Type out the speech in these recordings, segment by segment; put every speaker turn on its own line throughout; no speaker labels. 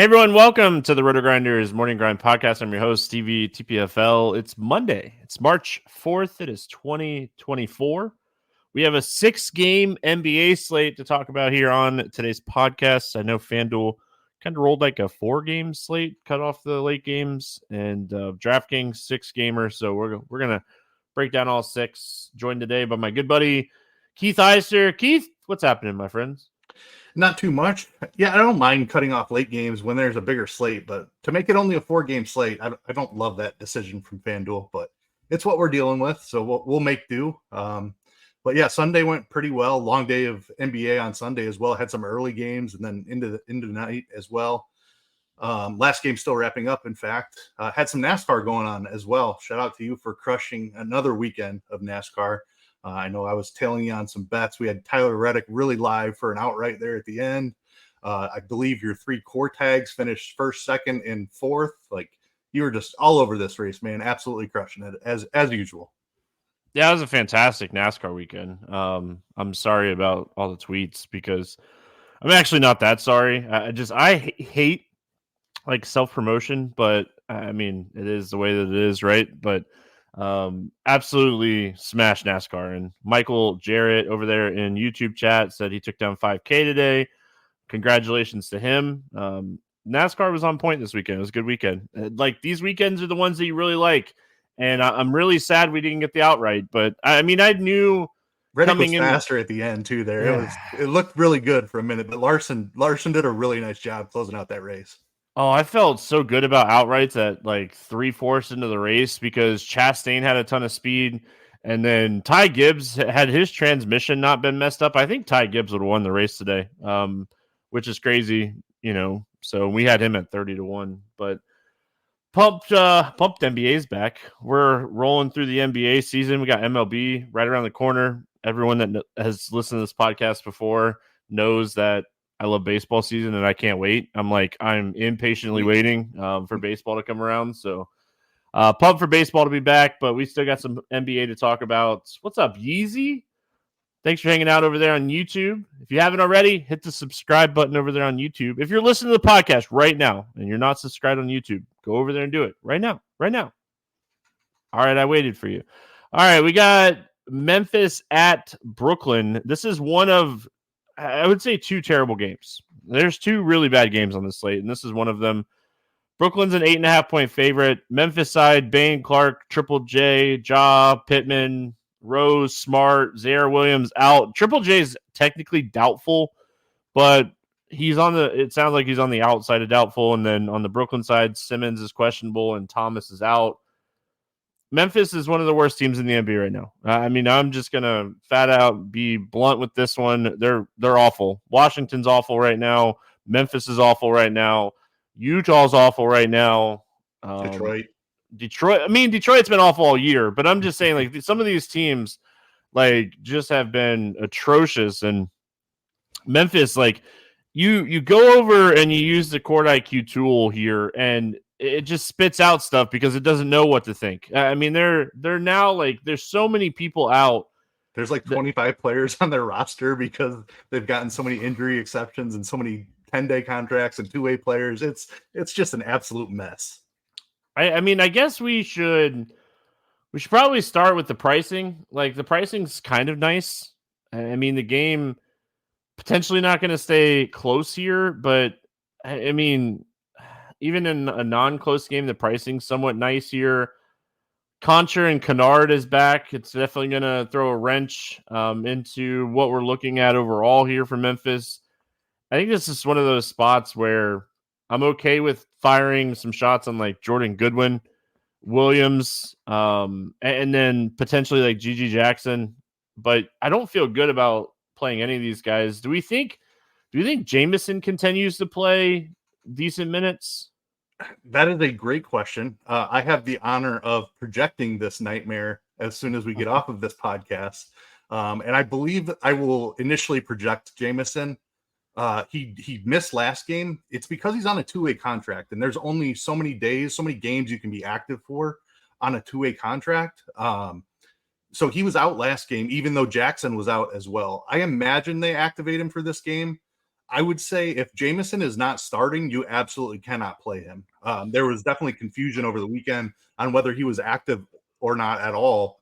Hey everyone, welcome to the RotoGrinders Morning Grind Podcast. I'm your host, Stevietpfl. It's Monday. It's March 4th. It is 2024. We have a 6-game NBA slate to talk about here on today's podcast. I know FanDuel kind of rolled like a 4-game slate, cut off the late games, and DraftKings 6-gamer. So we're going to break down all 6. Joined today by my good buddy, Keith Eister. Keith, what's happening, my friends?
Not too much. Yeah, I don't mind cutting off late games when there's a bigger slate, but to make it only a 4-game slate, I don't love that decision from FanDuel, but it's what we're dealing with, so we'll make do. But yeah, Sunday went pretty well. Long day of NBA on Sunday as well. Had some early games and then into the night as well. Last game still wrapping up, in fact. Had some NASCAR going on as well. Shout out to you for crushing another weekend of NASCAR. I know I was tailing you on some bets. We had Tyler Reddick really live for an outright there at the end. I believe your 3 core tags finished first, second, and fourth. Like, you were just all over this race, man. Absolutely crushing it as usual.
Yeah, it was a fantastic NASCAR weekend. I'm sorry about all the tweets because I'm actually not that sorry. I hate like self-promotion, but I mean, it is the way that it is, right? But absolutely smashed NASCAR. And Michael Jarrett over there in YouTube chat said he took down 5K today. Congratulations to him. NASCAR was on point this weekend. It was a good weekend. Like, these weekends are the ones that you really like. And I'm really sad we didn't get the outright. But I mean, I knew
Reddick was faster at the end too there. Yeah. It looked really good for a minute, but Larson did a really nice job closing out that race.
Oh, I felt so good about outrights at like 3/4 into the race because Chastain had a ton of speed. And then Ty Gibbs, had his transmission not been messed up, I think Ty Gibbs would have won the race today, which is crazy, you know. So we had him at 30-1. But pumped NBA's back. We're rolling through the NBA season. We got MLB right around the corner. Everyone that has listened to this podcast before knows that I love baseball season and I can't wait. I'm impatiently waiting for baseball to come around. So pumped for baseball to be back, but we still got some NBA to talk about. What's up, Yeezy? Thanks for hanging out over there on YouTube. If you haven't already, hit the subscribe button over there on YouTube. If you're listening to the podcast right now and you're not subscribed on YouTube, go over there and do it right now. Right now. All right, I waited for you. All right, we got Memphis at Brooklyn. This is one of, I would say, 2 terrible games. There's 2 really bad games on the slate, and this is one of them. Brooklyn's an 8.5-point favorite. Memphis side, Bane, Clark, Triple J, Ja, Pittman, Rose, Smart, Zaire Williams out. Triple J is technically doubtful, but it sounds like he's on the outside of doubtful. And then on the Brooklyn side, Simmons is questionable and Thomas is out. Memphis is one of the worst teams in the NBA right now. I mean, I'm just going to fat out, be blunt with this one. They're awful. Washington's awful right now. Memphis is awful right now. Utah's awful right now. Detroit. I mean, Detroit's been awful all year, but I'm just saying, like, some of these teams, like, just have been atrocious. And Memphis, like, you go over and you use the court IQ tool here, and it just spits out stuff because it doesn't know what to think. I mean, they're now, like, there's so many people out.
There's like 25 players on their roster because they've gotten so many injury exceptions and so many 10-day contracts and 2-way players. It's just an absolute mess.
I mean, I guess we should probably start with the pricing. Like, the pricing's kind of nice. I mean, the game potentially not going to stay close here, but I mean, even in a non-close game, the pricing's somewhat nice here. Concher and Kennard is back. It's definitely going to throw a wrench into what we're looking at overall here for Memphis. I think this is one of those spots where I'm okay with firing some shots on, like, Jordan Goodwin, Williams, and then potentially like Gigi Jackson. But I don't feel good about playing any of these guys. Do you think Jamison continues to play decent minutes?
That is a great question. I have the honor of projecting this nightmare as soon as we get off of this podcast. And I believe I will initially project Jamison. He missed last game. It's because he's on a 2-way contract, and there's only so many days, so many games you can be active for on a 2-way contract. So he was out last game, even though Jackson was out as well. I imagine they activate him for this game. I would say if Jameson is not starting, you absolutely cannot play him. There was definitely confusion over the weekend on whether he was active or not at all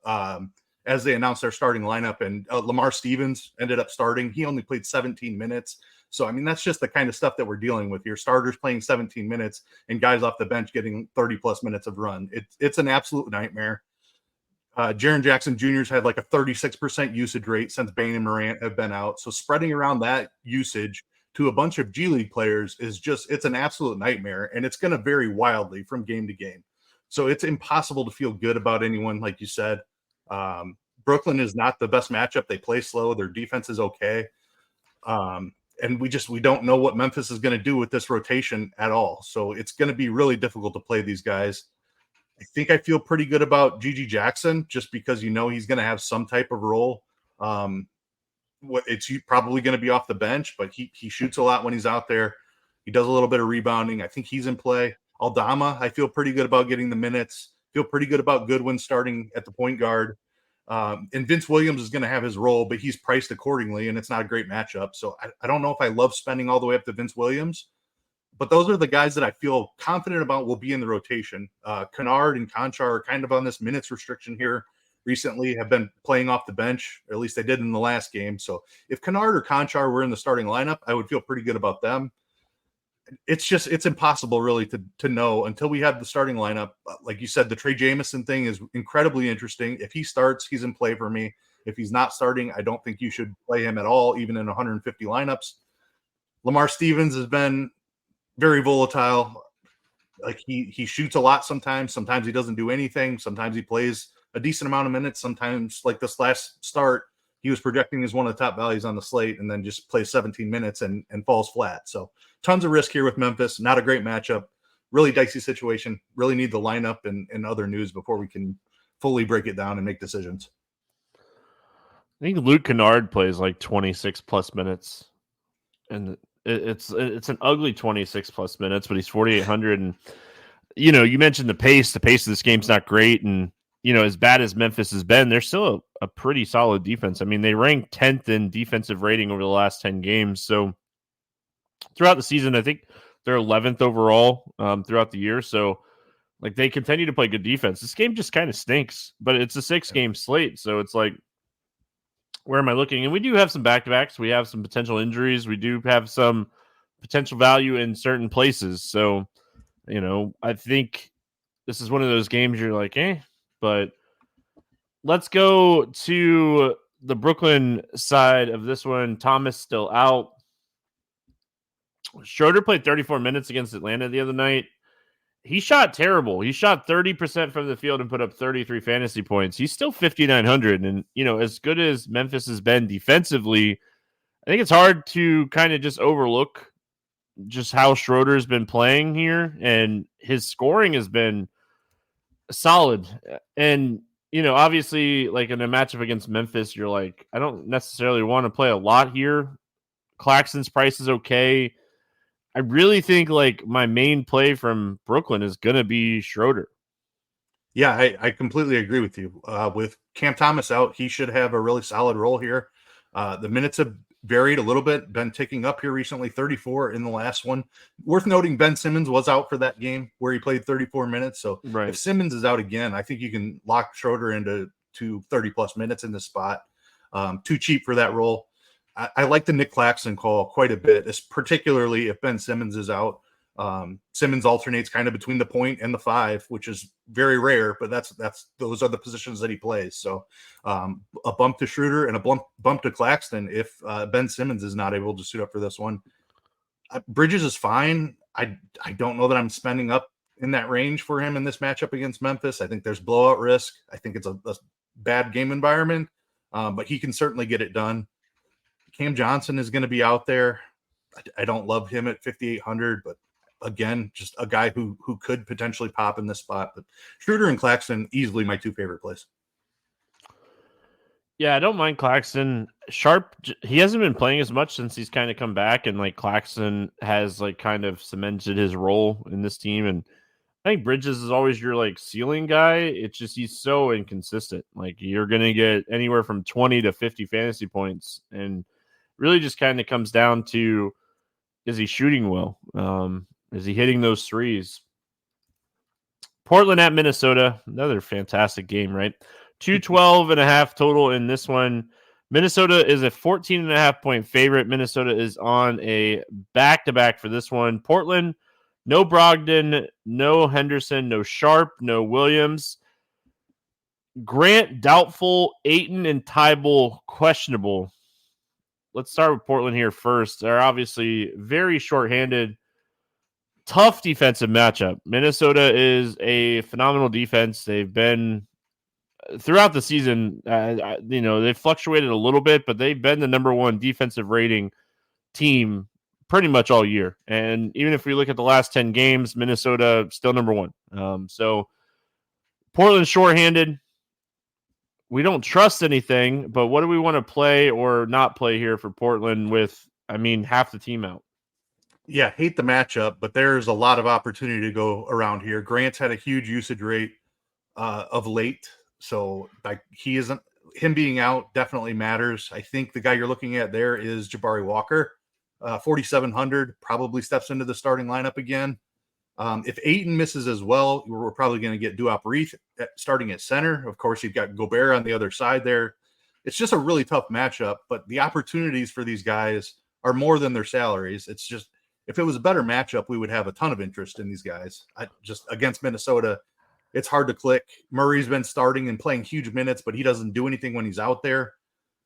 as they announced their starting lineup. And Lamar Stevens ended up starting. He only played 17 minutes. So, I mean, that's just the kind of stuff that we're dealing with. Your starters playing 17 minutes and guys off the bench getting 30-plus minutes of run. It's an absolute nightmare. Jaren Jackson Jr.'s had like a 36% usage rate since Bane and Morant have been out. So spreading around that usage to a bunch of G League players it's an absolute nightmare, and it's going to vary wildly from game to game. So it's impossible to feel good about anyone, like you said. Brooklyn is not the best matchup. They play slow. Their defense is okay. And we don't know what Memphis is going to do with this rotation at all. So it's going to be really difficult to play these guys. I think I feel pretty good about Gigi Jackson just because he's going to have some type of role. It's probably going to be off the bench, but he shoots a lot when he's out there. He does a little bit of rebounding. I think he's in play. Aldama, I feel pretty good about getting the minutes. Feel pretty good about Goodwin starting at the point guard. And Vince Williams is going to have his role, but he's priced accordingly, and it's not a great matchup. So I don't know if I love spending all the way up to Vince Williams, but those are the guys that I feel confident about will be in the rotation. Kennard and Conchar are kind of on this minutes restriction here recently, have been playing off the bench, or at least they did in the last game. So if Kennard or Conchar were in the starting lineup, I would feel pretty good about them. It's impossible really to know until we have the starting lineup. Like you said, the Trey Jameson thing is incredibly interesting. If he starts, he's in play for me. If he's not starting, I don't think you should play him at all, even in 150 lineups. Lamar Stevens has been very volatile. Like he shoots a lot sometimes. Sometimes he doesn't do anything. Sometimes he plays a decent amount of minutes. Sometimes, like this last start, he was projecting as one of the top values on the slate and then just plays 17 minutes and falls flat. So tons of risk here with Memphis. Not a great matchup. Really dicey situation. Really need the lineup and other news before we can fully break it down and make decisions.
I think Luke Kennard plays like 26 plus minutes, and it's an ugly 26 plus minutes, but he's 4,800. And you mentioned the pace. The pace of this game's not great, and as bad as Memphis has been, they're still a pretty solid defense. I mean, they ranked 10th in defensive rating over the last 10 games. So throughout the season, I think they're 11th overall throughout the year. So like they continue to play good defense. This game just kind of stinks, but it's a 6-game slate. So it's like, where am I looking? And we do have some back-to-backs. We have some potential injuries. We do have some potential value in certain places. So, I think this is one of those games you're like, but let's go to the Brooklyn side of this one. Thomas still out. Schroeder played 34 minutes against Atlanta the other night. He shot terrible. He shot 30% from the field and put up 33 fantasy points. He's still 5,900. And, as good as Memphis has been defensively, I think it's hard to kind of just overlook just how Schroeder's been playing here. And his scoring has been solid. And, obviously, like in a matchup against Memphis, you're like, I don't necessarily want to play a lot here. Claxton's price is okay. I really think like my main play from Brooklyn is going to be Schroeder.
Yeah, I completely agree with you. With Cam Thomas out, he should have a really solid role here. The minutes have varied a little bit, been ticking up here recently, 34 in the last one. Worth noting, Ben Simmons was out for that game where he played 34 minutes. So if Simmons is out again, I think you can lock Schroeder into 30-plus minutes in this spot. Too cheap for that role. I like the Nick Claxton call quite a bit, particularly if Ben Simmons is out. Simmons alternates kind of between the point and the 5, which is very rare, but those are the positions that he plays. So a bump to Schroeder and a bump to Claxton if Ben Simmons is not able to suit up for this one. Bridges is fine. I don't know that I'm spending up in that range for him in this matchup against Memphis. I think there's blowout risk. I think it's a bad game environment, but he can certainly get it done. Cam Johnson is going to be out there. I don't love him at 5,800, but again, just a guy who could potentially pop in this spot. But Schroeder and Claxton, easily my 2 favorite plays.
Yeah, I don't mind Claxton. Sharp, he hasn't been playing as much since he's kind of come back, and like Claxton has like kind of cemented his role in this team. And I think Bridges is always your like ceiling guy. It's just he's so inconsistent. Like you're gonna get anywhere from 20 to 50 fantasy points, and really just kind of comes down to he shooting well? Is he hitting those threes? Portland at Minnesota, another fantastic game, right? 212.5 total in this one. Minnesota is a 14.5 point favorite. Minnesota is on a back-to-back for this one. Portland, no Brogdon, no Henderson, no Sharp, no Williams. Grant doubtful, Ayton and Tybal questionable. Let's start with Portland here first. They're obviously very shorthanded. Tough defensive matchup. Minnesota is a phenomenal defense. They've been throughout the season, they've fluctuated a little bit, but they've been the number one defensive rating team pretty much all year. And even if we look at the last 10 games, Minnesota still number one. So Portland shorthanded. We don't trust anything, but what do we want to play or not play here for Portland with, half the team out?
Yeah, hate the matchup, but there's a lot of opportunity to go around here. Grant's had a huge usage rate of late, so him being out definitely matters. I think the guy you're looking at there is Jabari Walker, 4,700, probably steps into the starting lineup again. If Ayton misses as well, we're probably going to get Duop Reith starting at center. Of course, you've got Gobert on the other side there. It's just a really tough matchup, but the opportunities for these guys are more than their salaries. It's just, if it was a better matchup, we would have a ton of interest in these guys. Just against Minnesota, it's hard to click. Murray's been starting and playing huge minutes, but he doesn't do anything when he's out there.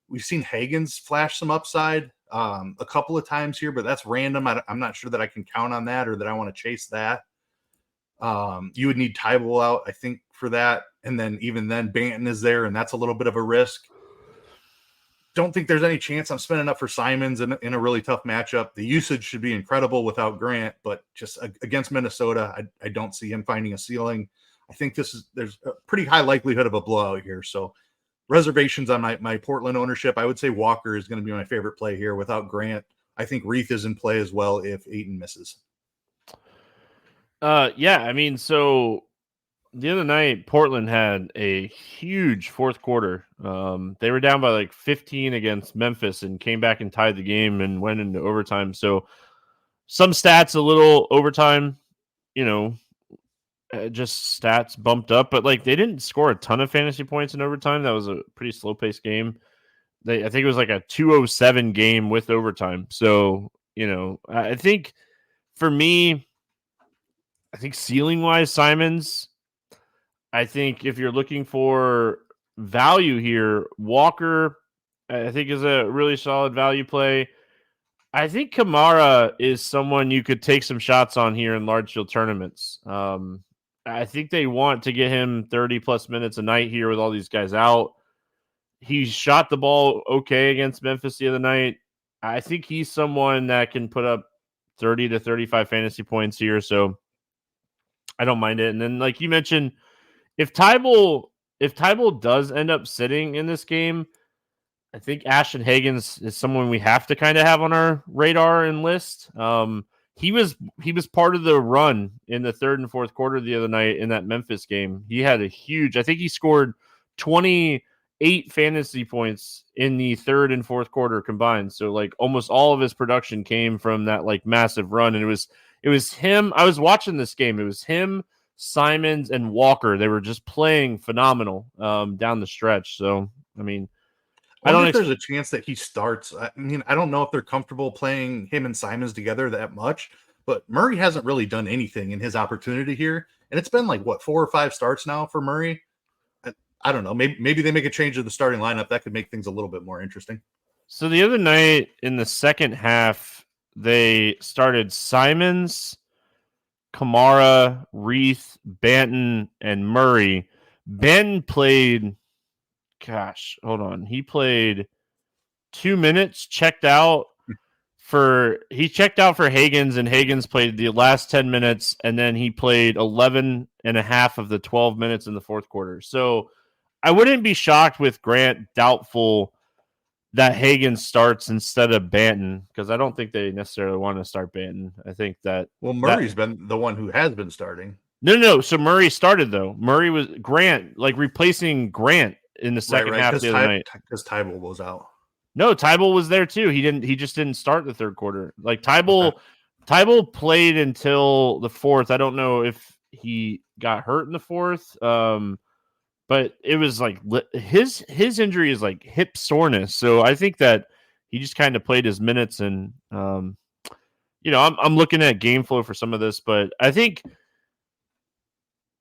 We've seen Higgins flash some upside a couple of times here, but that's random. I'm not sure that I can count on that or that I want to chase that. You would need Tybal out, I think, for that. And then even then, Banton is there, and that's a little bit of a risk. Don't think there's any chance I'm spending up for Simons in a really tough matchup. The usage should be incredible without Grant, but just against Minnesota, I don't see him finding a ceiling. I think there's a pretty high likelihood of a blowout here. So reservations on my Portland ownership. I would say Walker is going to be my favorite play here without Grant. I think Reith is in play as well if Ayton misses.
So the other night, Portland had a huge fourth quarter. They were down by like 15 against Memphis and came back and tied the game and went into overtime. So some stats, a little overtime, just stats bumped up, but like they didn't score a ton of fantasy points in overtime. That was a pretty slow paced game. I think it was like a 207 game with overtime. So, I think for me, ceiling wise, Simons. I think if you're looking for value here, Walker, I think is a really solid value play. I think Kamara is someone you could take some shots on here in large field tournaments. I think they want to get him 30 plus minutes a night here with all these guys out. He shot the ball okay against Memphis the other night. I think he's someone that can put up 30 to 35 fantasy points here. So I don't mind it. And then, like you mentioned, if Tybal does end up sitting in this game, I think Ashton Higgins is someone we have to kind of have on our radar and list. He was part of the run in the third and fourth quarter the other night in that Memphis game. He had I think he scored 28 fantasy points in the third and fourth quarter combined. So like almost all of his production came from that like massive run. And it was him. I was watching this game. It was him, Simons, and Walker. They were just playing phenomenal down the stretch. So,
I don't think there's a chance that he starts. I don't know if they're comfortable playing him and Simons together that much, but Murray hasn't really done anything in his opportunity here. And it's been like, 4 or 5 starts now for Murray. I don't know. Maybe they make a change to the starting lineup. That could make things a little bit more interesting.
So the other night in the second half, they started Simons, Kamara, Reith, Banton, and Murray. Ben played, hold on. He played 2 minutes, checked out for Higgins, and Higgins played the last 10 minutes, and then he played 11 and a half of the 12 minutes in the fourth quarter. So I wouldn't be shocked with Grant doubtful that Higgins starts instead of Banton, because I don't think they necessarily want to start Banton. I think that
Murray's been the one who has been starting.
No. So Murray started though. Murray was Grant, like replacing Grant in the second half the other night
because Tybal was out.
No, Tybal was there too. He just didn't start the third quarter. Like Tybal Tybalt played until the fourth. I don't know if he got hurt in the fourth, but it was like his injury is like hip soreness. So I think that he just kind of played his minutes, and I'm looking at game flow for some of this, but I think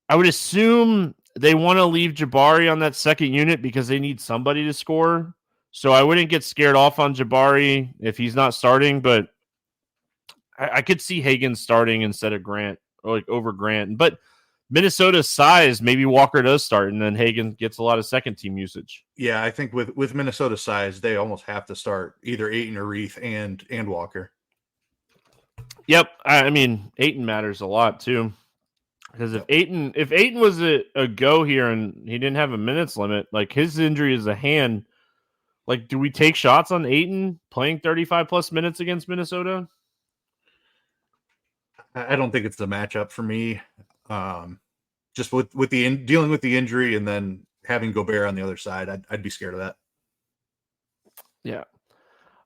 I would assume they want to leave Jabari on that second unit because they need somebody to score. So I wouldn't get scared off on Jabari if he's not starting, but I could see Hagen starting instead of Grant, or like over Grant. But Minnesota's size, maybe Walker does start, and then Hagen gets a lot of second team usage.
Yeah, I think with Minnesota's size, they almost have to start either Ayton or Reith and Walker.
Yep, I mean Ayton matters a lot too, because if Ayton was a go here and he didn't have a minutes limit, like his injury is a hand. Like, do we take shots on Ayton playing 35 plus minutes against Minnesota?
I don't think it's the matchup for me. Just with dealing with the injury and then having Gobert on the other side, I'd be scared of that.
Yeah.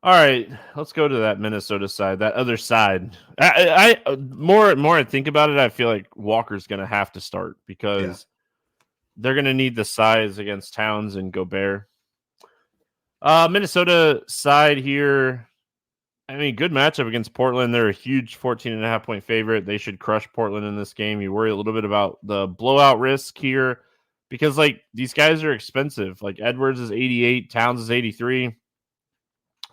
All right, let's go to that Minnesota side, that other side. I more I think about it, I feel like Walker's going to have to start because they're going to need the size against Towns and Gobert. Minnesota side here. I mean, good matchup against Portland. They're a huge 14.5-point favorite. They should crush Portland in this game. You worry a little bit about the blowout risk here because, like, these guys are expensive. Like, Edwards is 88, Towns is 83.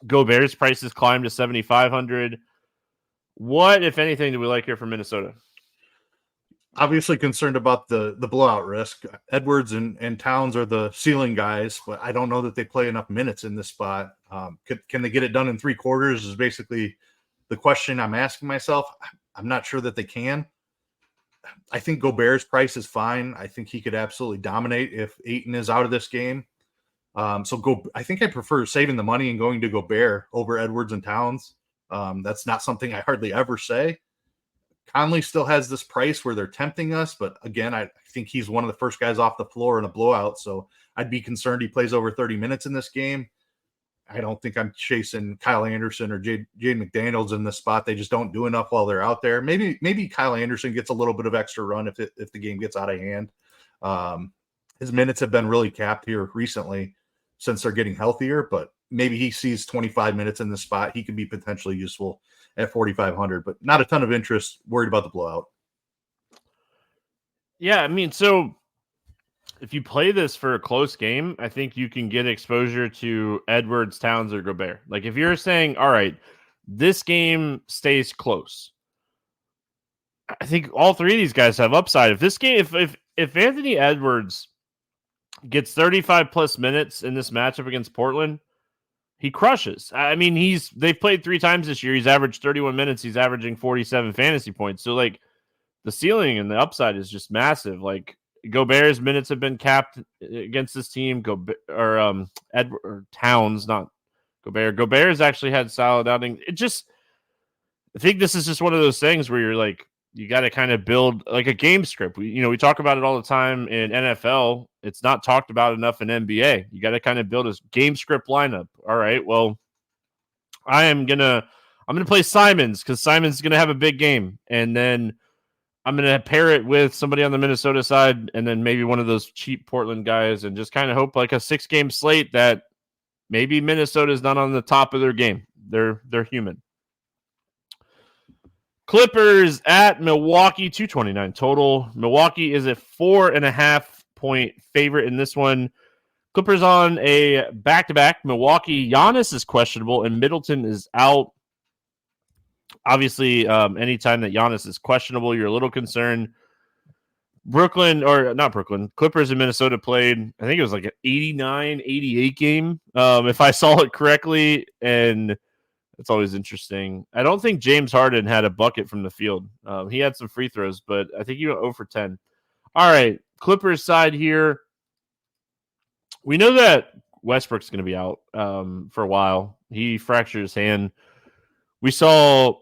Gobert's prices climbed to 7,500. What, if anything, do we like here from Minnesota?
Obviously concerned about the blowout risk. Edwards and Towns are the ceiling guys, but I don't know that they play enough minutes in this spot. Can they get it done in 3 quarters is basically the question I'm asking myself. I'm not sure that they can. I think Gobert's price is fine. I think he could absolutely dominate if Ayton is out of this game. I think I prefer saving the money and going to Gobert over Edwards and Towns. That's not something I hardly ever say. Conley still has this price where they're tempting us, but again, I think he's one of the first guys off the floor in a blowout, so I'd be concerned he plays over 30 minutes in this game. I don't think I'm chasing Kyle Anderson or Jaden McDaniels in this spot. They just don't do enough while they're out there. Maybe Kyle Anderson gets a little bit of extra run if the game gets out of hand. His minutes have been really capped here recently since they're getting healthier, but maybe he sees 25 minutes in this spot. He could be potentially useful at 4,500, but not a ton of interest. Worried about the blowout.
Yeah, I mean, so if you play this for a close game, I think you can get exposure to Edwards, Towns, or Gobert. Like if you're saying, all right, this game stays close, I think all 3 of these guys have upside. If this game, if Anthony Edwards gets 35 plus minutes in this matchup against Portland, he crushes. I mean, they've played 3 times this year. He's averaged 31 minutes. He's averaging 47 fantasy points. So like the ceiling and the upside is just massive. Like Gobert's minutes have been capped against this team. Towns, not Gobert. Gobert has actually had solid outing. I think this is just one of those things where you're like, you got to kind of build like a game script. We talk about it all the time in NFL. It's not talked about enough in NBA. You got to kind of build a game script lineup. All right, well, I'm gonna play Simons because Simons is gonna have a big game, and then I'm gonna pair it with somebody on the Minnesota side, and then maybe one of those cheap Portland guys, and just kind of hope like a 6-game slate that maybe Minnesota is not on the top of their game. They're human. Clippers at Milwaukee, 229 total. Milwaukee is a 4.5-point favorite in this one. Clippers on a back-to-back. Milwaukee, Giannis is questionable, and Middleton is out. Obviously, anytime that Giannis is questionable, you're a little concerned. Clippers in Minnesota played, I think it was like an 89-88 game, if I saw it correctly, and it's always interesting. I don't think James Harden had a bucket from the field. He had some free throws, but I think he went 0 for 10. All right, Clippers side here. We know that Westbrook's going to be out for a while. He fractured his hand. We saw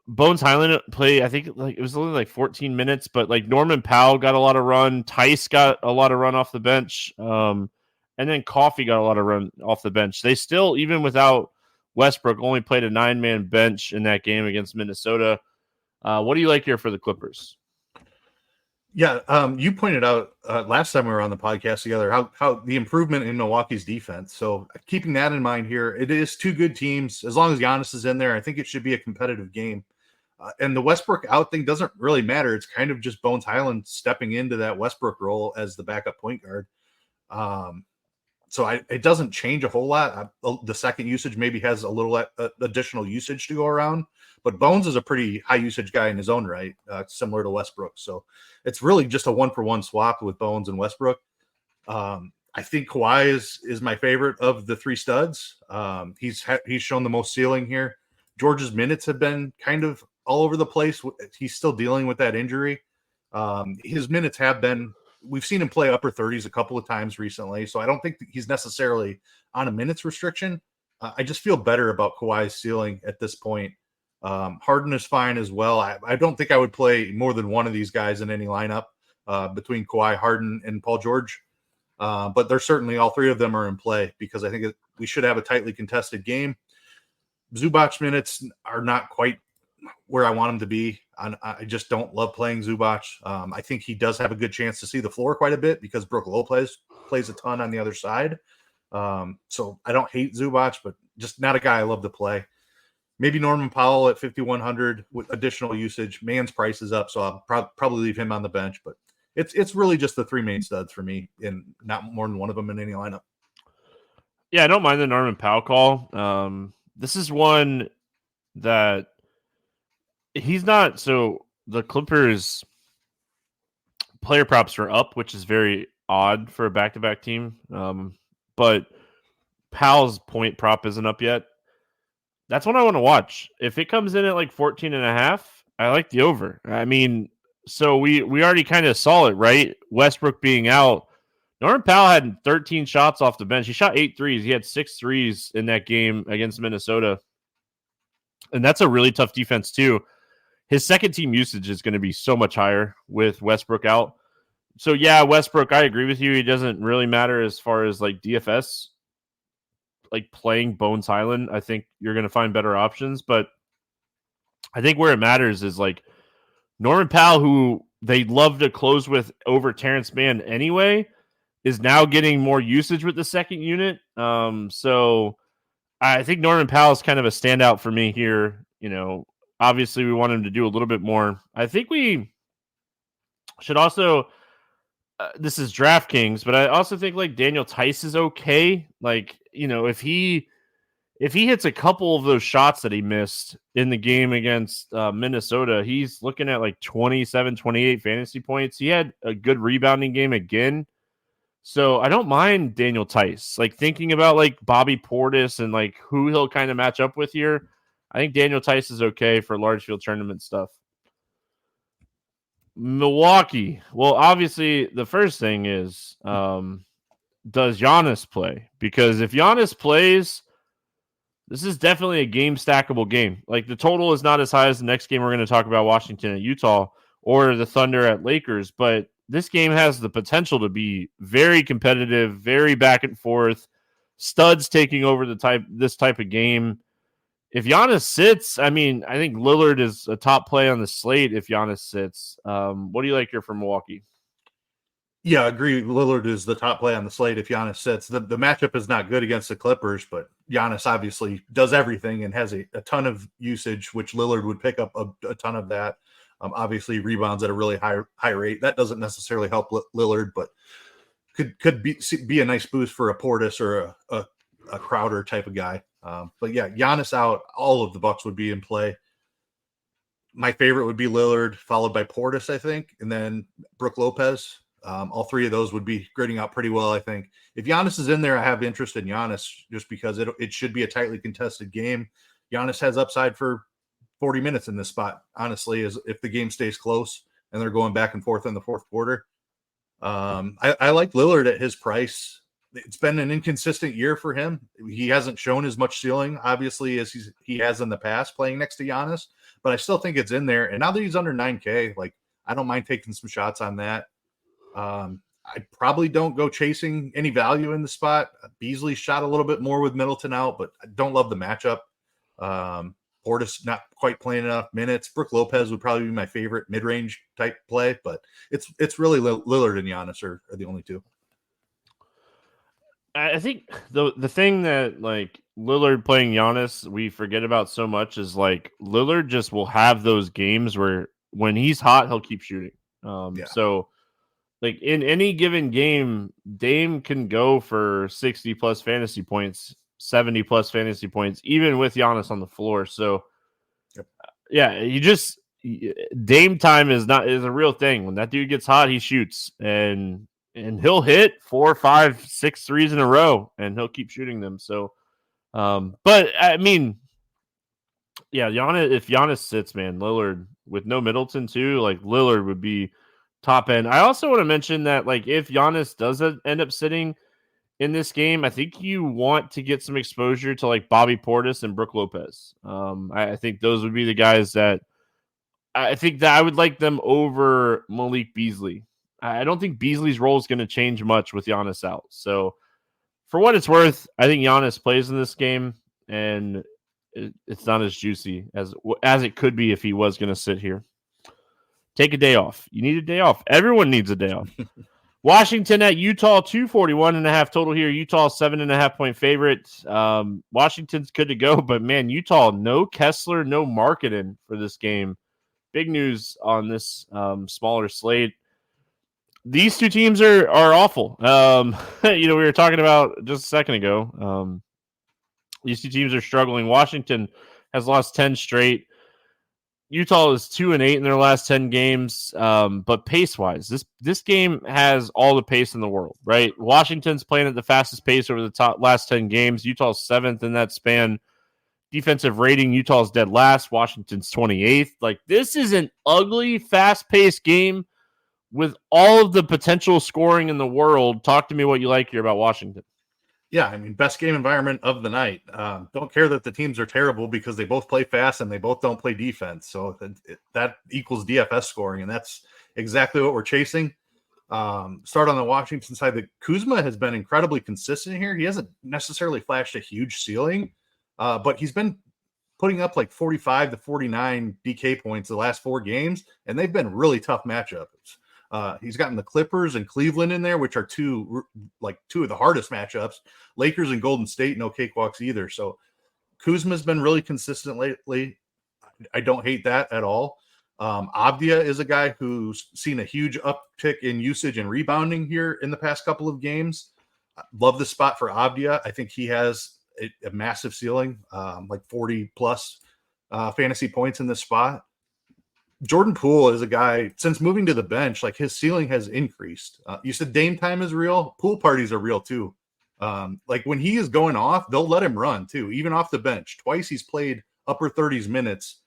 Bones Highland play, I think like it was only like 14 minutes, but like Norman Powell got a lot of run. Tice got a lot of run off the bench. And then Coffee got a lot of run off the bench. They still, even without Westbrook only played a 9-man bench in that game against Minnesota. What do you like here for the Clippers?
Yeah, you pointed out last time we were on the podcast together how the improvement in Milwaukee's defense. So keeping that in mind here, it is two good teams. As long as Giannis is in there, I think it should be a competitive game. And the Westbrook out thing doesn't really matter. It's kind of just Bones Highland stepping into that Westbrook role as the backup point guard. So it doesn't change a whole lot. The second usage maybe has a little additional usage to go around, but Bones is a pretty high usage guy in his own right, similar to Westbrook. So it's really just a 1-for-1 swap with Bones and Westbrook. I think Kawhi is my favorite of the three studs. He's shown the most ceiling here. George's minutes have been kind of all over the place. He's still dealing with that injury. His minutes have been. We've seen him play upper 30s a couple of times recently, so I don't think he's necessarily on a minutes restriction. I just feel better about Kawhi's ceiling at this point. Harden is fine as well. I don't think I would play more than one of these guys in any lineup between Kawhi, Harden, and Paul George. But they're certainly all three of them are in play because I think we should have a tightly contested game. Zubac minutes are not quite where I want him to be. I just don't love playing Zubac. I think he does have a good chance to see the floor quite a bit because Brook Lopez plays a ton on the other side. So I don't hate Zubac, but just not a guy I love to play. Maybe Norman Powell at 5,100 with additional usage. Man's price is up, so I'll probably leave him on the bench. But it's really just the three main studs for me, and not more than one of them in any lineup.
Yeah, I don't mind the Norman Powell call. This is one that he's not. So the Clippers player props are up, which is very odd for a back-to-back team. But Powell's point prop isn't up yet. That's what I want to watch. If it comes in at like 14.5, I like the over. I mean, so we already kind of saw it, right? Westbrook being out. Norman Powell had 13 shots off the bench. He shot 8 threes. He had 6 threes in that game against Minnesota. And that's a really tough defense too. His second team usage is going to be so much higher with Westbrook out. So yeah, Westbrook, I agree with you. He doesn't really matter as far as like DFS, like playing Bones Highland. I think you're going to find better options, but I think where it matters is like Norman Powell, who they love to close with over Terrence Mann anyway, is now getting more usage with the second unit. So I think Norman Powell is kind of a standout for me here. You know, obviously we want him to do a little bit more. I think we should also, this is DraftKings, but I also think like Daniel Tice is okay. Like, you know, if he hits a couple of those shots that he missed in the game against Minnesota, he's looking at like 27, 28 fantasy points. He had a good rebounding game again. So I don't mind Daniel Tice. Like thinking about like Bobby Portis and like who he'll kind of match up with here, I think Daniel Tice is okay for large field tournament stuff. Milwaukee. Well, obviously the first thing is, does Giannis play? Because if Giannis plays, this is definitely a game stackable game. Like the total is not as high as the next game we're going to talk about, Washington at Utah or the Thunder at Lakers, but this game has the potential to be very competitive, very back and forth. Studs taking over this type of game. If Giannis sits, I mean, I think Lillard is a top play on the slate if Giannis sits. What do you like here for Milwaukee?
Yeah, I agree. Lillard is the top play on the slate if Giannis sits. The matchup is not good against the Clippers, but Giannis obviously does everything and has a ton of usage, which Lillard would pick up a ton of that. Obviously, rebounds at a really high rate. That doesn't necessarily help Lillard, but could be a nice boost for a Portis or a Crowder type of guy. But yeah, Giannis out, all of the Bucks would be in play. My favorite would be Lillard, followed by Portis, I think, and then Brook Lopez. All three of those would be grading out pretty well, I think. If Giannis is in there, I have interest in Giannis just because it should be a tightly contested game. Giannis has upside for 40 minutes in this spot, honestly, as if the game stays close and they're going back and forth in the fourth quarter. I like Lillard at his price. It's been an inconsistent year for him. He hasn't shown as much ceiling, obviously, as he has in the past playing next to Giannis, but I still think it's in there. And now that he's under 9K, like I don't mind taking some shots on that. I probably don't go chasing any value in the spot. Beasley shot a little bit more with Middleton out, but I don't love the matchup. Portis not quite playing enough minutes. Brook Lopez would probably be my favorite mid-range type play, but it's really Lillard and Giannis are the only two.
I think the thing that like Lillard playing Giannis we forget about so much is like Lillard just will have those games where when he's hot he'll keep shooting. So like in any given game, Dame can go for 60 plus fantasy points, 70 plus fantasy points, even with Giannis on the floor. So yeah, Dame time is a real thing. When that dude gets hot, he shoots and he'll hit 4, 5, 6 threes in a row, and he'll keep shooting them. So, but I mean, yeah, if Giannis sits, man, Lillard with no Middleton too, like Lillard would be top end. I also want to mention that, like, if Giannis does end up sitting in this game, I think you want to get some exposure to like Bobby Portis and Brook Lopez. I think those would be the guys that I think that I would like them over Malik Beasley. I don't think Beasley's role is going to change much with Giannis out. So, for what it's worth, I think Giannis plays in this game, and it's not as juicy as it could be if he was going to sit here. Take a day off. You need a day off. Everyone needs a day off. Washington at Utah, 241.5 total here. Utah 7.5 point favorite. Washington's good to go, but man, Utah, no Kessler, no Markkanen for this game. Big news on this smaller slate. These two teams are awful. We were talking about just a second ago. These two teams are struggling. Washington has lost 10 straight. Utah is 2-8 in their last 10 games. But pace-wise, this game has all the pace in the world, right? Washington's playing at the fastest pace over the last 10 games. Utah's 7th in that span. Defensive rating, Utah's dead last. Washington's 28th. Like, this is an ugly, fast-paced game with all of the potential scoring in the world. Talk to me what you like here about Washington.
Yeah, I mean, best game environment of the night. Don't care that the teams are terrible because they both play fast and they both don't play defense. So that equals DFS scoring, and that's exactly what we're chasing. Start on the Washington side. The Kuzma has been incredibly consistent here. He hasn't necessarily flashed a huge ceiling, but he's been putting up like 45 to 49 DK points the last 4 games, and they've been really tough matchups. He's gotten the Clippers and Cleveland in there, which are two of the hardest matchups. Lakers and Golden State, no cakewalks either. So Kuzma's been really consistent lately. I don't hate that at all. Avdia is a guy who's seen a huge uptick in usage and rebounding here in the past couple of games. Love the spot for Avdia. I think he has a massive ceiling, like 40 plus fantasy points in this spot. Jordan Poole is a guy, since moving to the bench, like his ceiling has increased. You said Dame time is real. Pool parties are real too. Like when he is going off, they'll let him run too, even off the bench. Twice he's played upper 30s minutes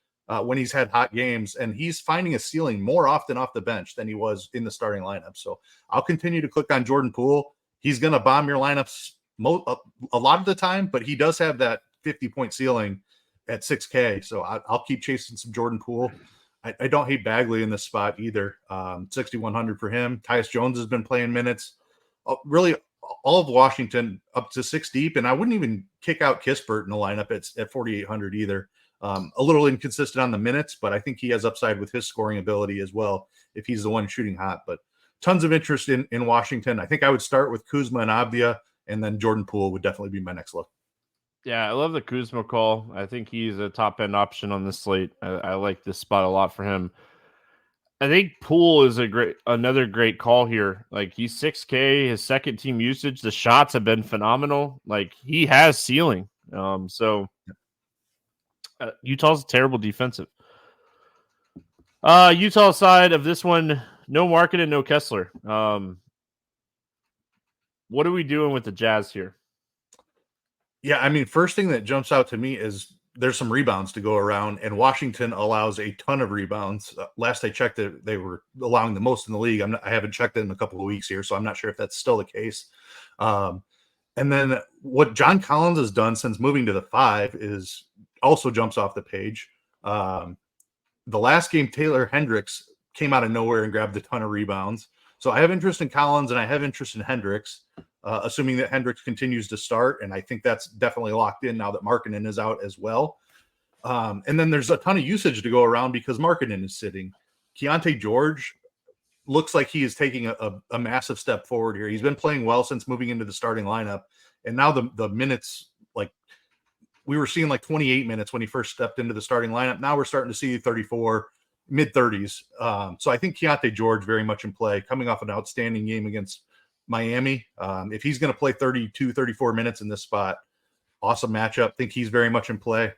when he's had hot games, and he's finding a ceiling more often off the bench than he was in the starting lineup. So I'll continue to click on Jordan Poole. He's going to bomb your lineups a lot of the time, but he does have that 50-point ceiling at 6K. So I'll keep chasing some Jordan Poole. I don't hate Bagley in this spot either. 6,100 for him. Tyus Jones has been playing minutes. Really, all of Washington up to 6 deep, and I wouldn't even kick out Kispert in the lineup at 4,800 either. A little inconsistent on the minutes, but I think he has upside with his scoring ability as well if he's the one shooting hot. But tons of interest in Washington. I think I would start with Kuzma and Avdia, and then Jordan Poole would definitely be my next look.
Yeah, I love the Kuzma call. I think he's a top-end option on this slate. I like this spot a lot for him. I think Poole is another great call here. Like, he's 6K, his second team usage. The shots have been phenomenal. Like, he has ceiling. Utah's terrible defensive. Utah side of this one, no Markkanen and no Kessler. What are we doing with the Jazz here?
Yeah, I mean, first thing that jumps out to me is there's some rebounds to go around, and Washington allows a ton of rebounds. Last I checked, they were allowing the most in the league. I haven't checked it in a couple of weeks here, so I'm not sure if that's still the case. And then what John Collins has done since moving to the 5 is also jumps off the page. The last game, Taylor Hendricks came out of nowhere and grabbed a ton of rebounds. So I have interest in Collins and I have interest in Hendricks, assuming that Hendricks continues to start. And I think that's definitely locked in now that Markkanen is out as well. And then there's a ton of usage to go around because Markkanen is sitting. Keontae George looks like he is taking a massive step forward here. He's been playing well since moving into the starting lineup. And now the minutes, like we were seeing like 28 minutes when he first stepped into the starting lineup. Now we're starting to see 34, mid 30s. So I think Keontae George very much in play, coming off an outstanding game against Miami. If he's going to play 32, 34 minutes in this spot, awesome matchup. Think he's very much in play.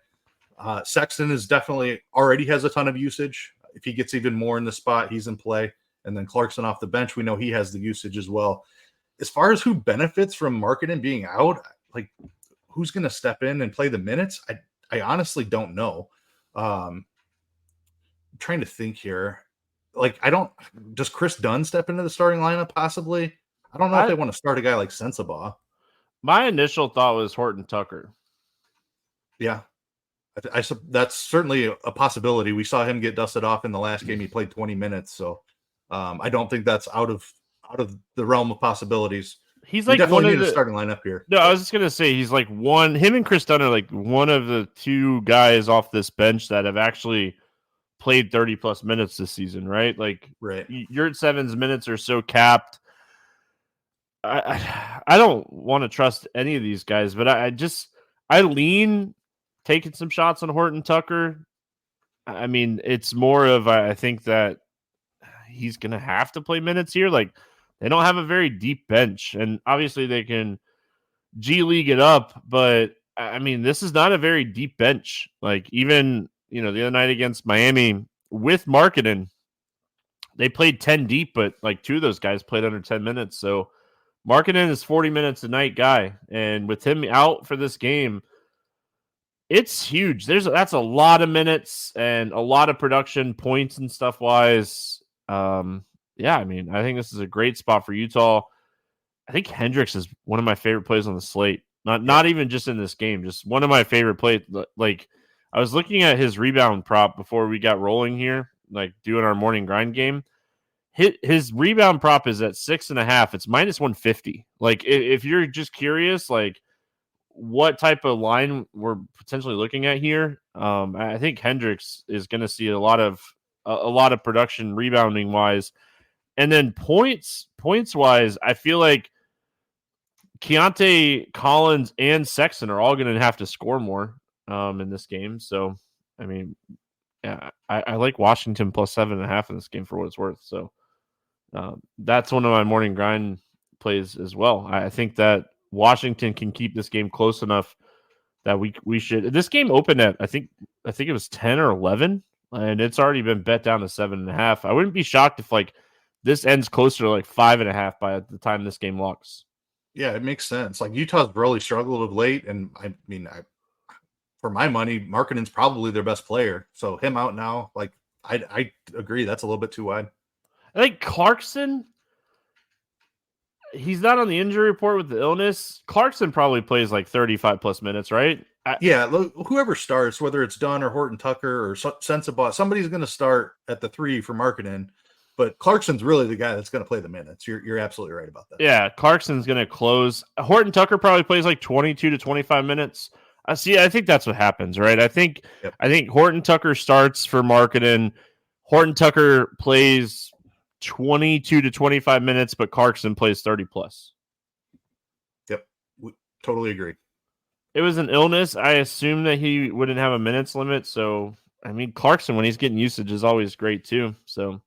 Sexton is definitely already has a ton of usage. If he gets even more in the spot, he's in play. And then Clarkson off the bench, we know he has the usage as well. As far as who benefits from Markkanen being out, like who's going to step in and play the minutes, I honestly don't know. I'm trying to think here. Like, does Chris Dunn step into the starting lineup possibly? I don't know if they want to start a guy like Sensabaugh.
My initial thought was Horton Tucker.
Yeah. That's certainly a possibility. We saw him get dusted off in the last game. He played 20 minutes. So I don't think that's out of the realm of possibilities.
He's like
definitely need a starting lineup here.
No, I was just gonna say he's like him and Chris Dunn are like one of the two guys off this bench that have actually played 30 plus minutes this season, right? Like Yurt Seven's minutes are so capped. I don't want to trust any of these guys, but I lean taking some shots on Horton Tucker. I mean, it's more of I think that he's going to have to play minutes here. Like, they don't have a very deep bench, and obviously they can G League it up, but I mean, this is not a very deep bench. Like, even, the other night against Miami with Markkanen, they played 10 deep, but like two of those guys played under 10 minutes. So Markkanen is 40 minutes a night guy, and with him out for this game, it's huge. That's a lot of minutes and a lot of production points and stuff wise. Yeah, I mean, I think this is a great spot for Utah. I think Hendricks is one of my favorite plays on the slate. Not even just in this game, just one of my favorite plays. Like, I was looking at his rebound prop before we got rolling here, like doing our morning grind game. His rebound prop is at 6.5. It's minus 150. Like, if you're just curious, like, what type of line we're potentially looking at here, I think Hendricks is going to see a lot of production rebounding wise, and then points wise, I feel like Keontae, Collins, and Sexton are all going to have to score more in this game. So, I mean, yeah, I like Washington plus 7.5 in this game for what it's worth. So that's one of my morning grind plays as well. I think that Washington can keep this game close enough that we should. This game opened at I think it was 10 or 11, and it's already been bet down to 7.5. I wouldn't be shocked if like this ends closer to like 5.5 by the time this game locks.
Yeah, it makes sense. Like, Utah's really struggled of late, and I mean, for my money, Markkanen's probably their best player. So him out now, like, I agree, that's a little bit too wide.
I think Clarkson, he's not on the injury report with the illness. Clarkson probably plays like 35 plus minutes, right?
Yeah, look, whoever starts, whether it's Dunn or Horton Tucker or Sensabaugh, somebody's going to start at the 3 for Markkanen. But Clarkson's really the guy that's going to play the minutes. You're absolutely right about that.
Yeah, Clarkson's going to close. Horton Tucker probably plays like 22 to 25 minutes. I think that's what happens, right? I think Horton Tucker starts for Markkanen. Horton Tucker plays 22 to 25 minutes, but Clarkson plays 30 plus.
Yep, we totally agree.
It was an illness. I assume that he wouldn't have a minutes limit. So, I mean, Clarkson, when he's getting usage, is always great too. So,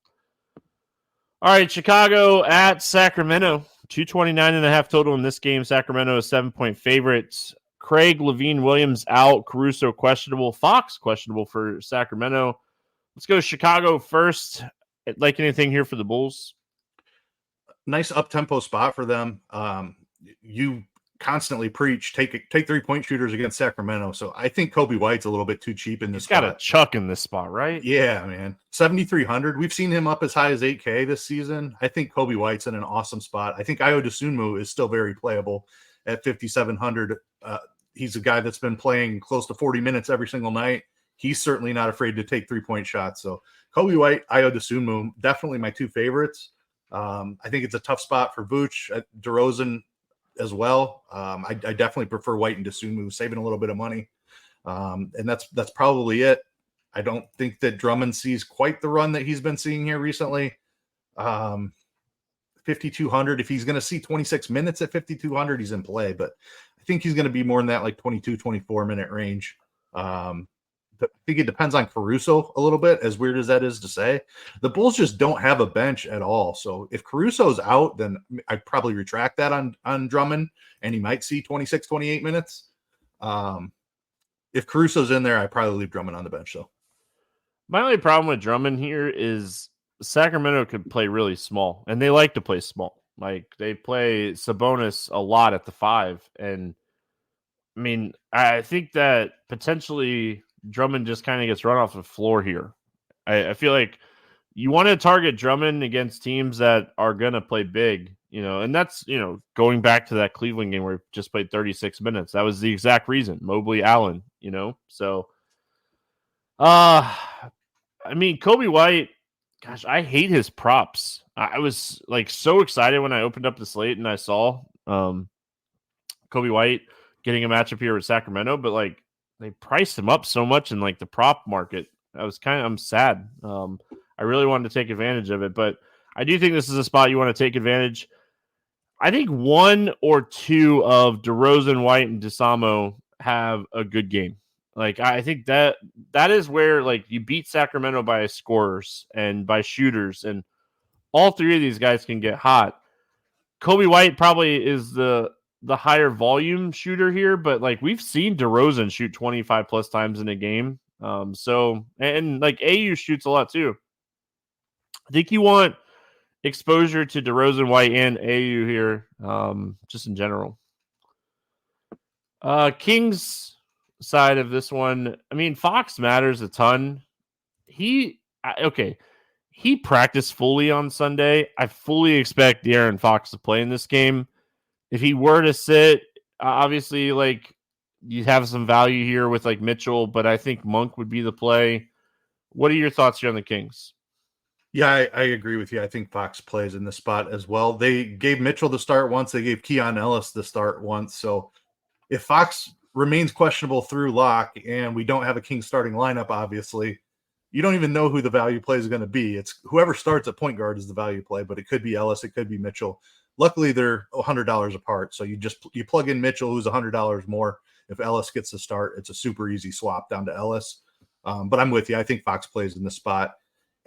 all right, Chicago at Sacramento. 229.5 total in this game. Sacramento is 7-point favorites. Craig Levine Williams out. Caruso questionable. Fox questionable for Sacramento. Let's go Chicago first. Like anything here for the Bulls?
Nice up-tempo spot for them. You constantly preach take 3-point shooters against Sacramento. So I think Kobe White's a little bit too cheap in this spot.
He's got a chuck in this spot, right?
Yeah, man. 7,300. We've seen him up as high as 8K this season. I think Kobe White's in an awesome spot. I think Ayo Dosunmu is still very playable at 5,700. He's a guy that's been playing close to 40 minutes every single night. He's certainly not afraid to take 3-point shots. So Kobe White, Ayo Dosunmu, definitely my two favorites. I think it's a tough spot for Vooch, DeRozan as well. I definitely prefer White and Dosunmu, saving a little bit of money. And that's probably it. I don't think that Drummond sees quite the run that he's been seeing here recently. 5,200. If he's going to see 26 minutes at 5,200, he's in play, but I think he's going to be more in that like 22, 24 minute range. I think it depends on Caruso a little bit, as weird as that is to say. The Bulls just don't have a bench at all. So if Caruso's out, then I'd probably retract that on Drummond, and he might see 26, 28 minutes. If Caruso's in there, I probably leave Drummond on the bench, though.
My only problem with Drummond here is Sacramento could play really small, and they like to play small. Like, they play Sabonis a lot at the 5, and I mean, I think that potentially Drummond just kind of gets run off the floor here. I feel like you want to target Drummond against teams that are going to play big, and that's, going back to that Cleveland game where he just played 36 minutes. That was the exact reason. Mobley, Allen, so, I mean, Kobe White, gosh, I hate his props. I was like so excited when I opened up the slate and I saw Kobe White getting a matchup here with Sacramento, but like they priced him up so much in like the prop market. I'm sad. I really wanted to take advantage of it, but I do think this is a spot you want to take advantage. I think one or two of DeRozan, White, and DeSamo have a good game. Like, I think that is where, like, you beat Sacramento by scorers and by shooters, and all three of these guys can get hot. Kobe White probably is the higher volume shooter here, but, like, we've seen DeRozan shoot 25 plus times in a game. And like, AU shoots a lot too. I think you want exposure to DeRozan, White, and AU here, just in general. Kings side of this one, I mean, Fox matters a ton. He practiced fully on Sunday. I fully expect De'Aaron Fox to play in this game. If he were to sit, obviously, like, you have some value here with like Mitchell, but I think Monk would be the play. What are your thoughts here on the Kings?
Yeah, I agree with you. I think Fox plays in this spot as well. They gave Mitchell the start once. They gave Keon Ellis the start once. So if Fox remains questionable through lock and we don't have a King starting lineup, obviously, you don't even know who the value play is going to be. It's whoever starts at point guard is the value play, but it could be Ellis, it could be Mitchell. Luckily, they're $100 apart, so you plug in Mitchell, who's $100 more. If Ellis gets the start, it's a super easy swap down to Ellis. But I'm with you. I think Fox plays in the spot,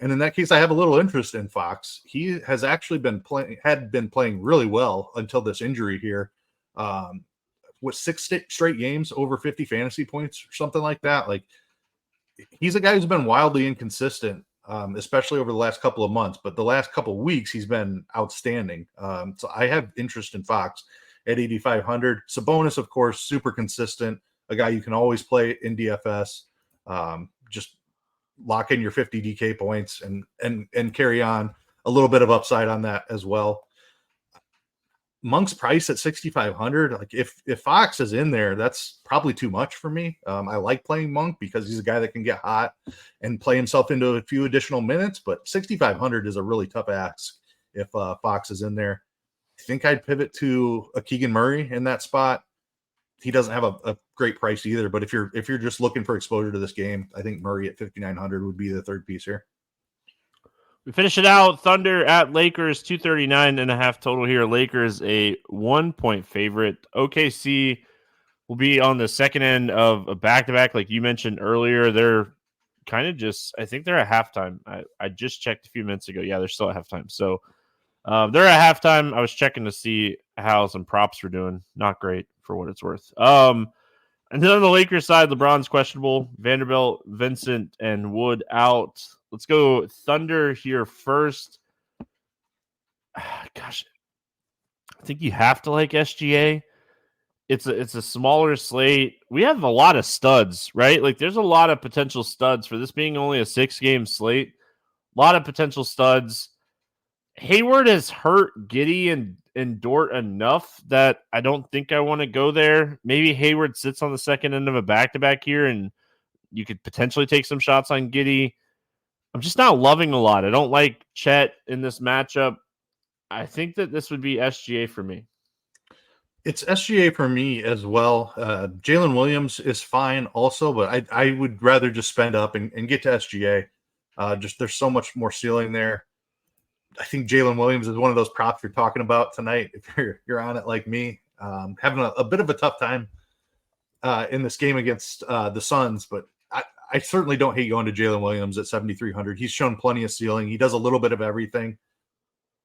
and in that case, I have a little interest in Fox. He has actually been playing really well until this injury here. With 6 straight games over 50 fantasy points or something like that. Like, he's a guy who's been wildly inconsistent, especially over the last couple of months, but the last couple of weeks he's been outstanding. So I have interest in Fox at 8,500. Sabonis, of course, super consistent, a guy you can always play in DFS. Just lock in your 50 DK points and carry on a little bit of upside on that as well. Monk's price at 6,500. Like, if Fox is in there, that's probably too much for me. I like playing Monk because he's a guy that can get hot and play himself into a few additional minutes, but 6,500 is a really tough ask if Fox is in there. I think I'd pivot to a Keegan Murray in that spot. He doesn't have a great price either, but if you're just looking for exposure to this game, I think Murray at 5,900 would be the third piece here.
We finish it out. Thunder at Lakers, 239.5 total here. Lakers a 1-point favorite. OKC will be on the second end of a back-to-back, like you mentioned earlier. They're kind of just, I think they're at halftime. I just checked a few minutes ago. Yeah, they're still at halftime. So they're at halftime. I was checking to see how some props were doing. Not great for what it's worth. And then on the Lakers side, LeBron's questionable. Vanderbilt, Vincent, and Wood out. Let's go Thunder here first. Gosh, I think you have to like SGA. It's a smaller slate. We have a lot of studs, right? Like, there's a lot of potential studs for this being only a 6-game slate. A lot of potential studs. Hayward has hurt Giddey and Dort enough that I don't think I want to go there. Maybe Hayward sits on the second end of a back-to-back here, and you could potentially take some shots on Giddey. I'm just not loving a lot. I don't like Chet in this matchup. I think that this would be SGA for me.
It's SGA for me as well. Jalen Williams is fine also, but I would rather just spend up and get to SGA. Just there's so much more ceiling there. I think Jalen Williams is one of those props you're talking about tonight. If you're on it like me, having a bit of a tough time in this game against the Suns, but I certainly don't hate going to Jalen Williams at 7,300. He's shown plenty of ceiling. He does a little bit of everything.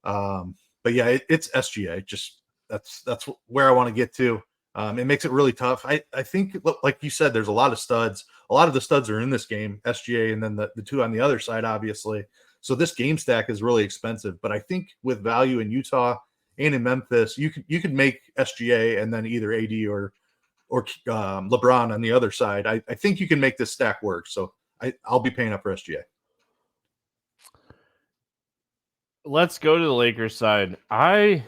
But yeah, it's SGA. Just that's where I want to get to. It makes it really tough. I think, like you said, there's a lot of studs. A lot of the studs are in this game, SGA, and then the two on the other side, obviously. So this game stack is really expensive. But I think with value in Utah and in Memphis, you could make SGA and then either AD or LeBron on the other side. I think you can make this stack work. So I'll be paying up for SGA.
Let's go to the Lakers side. I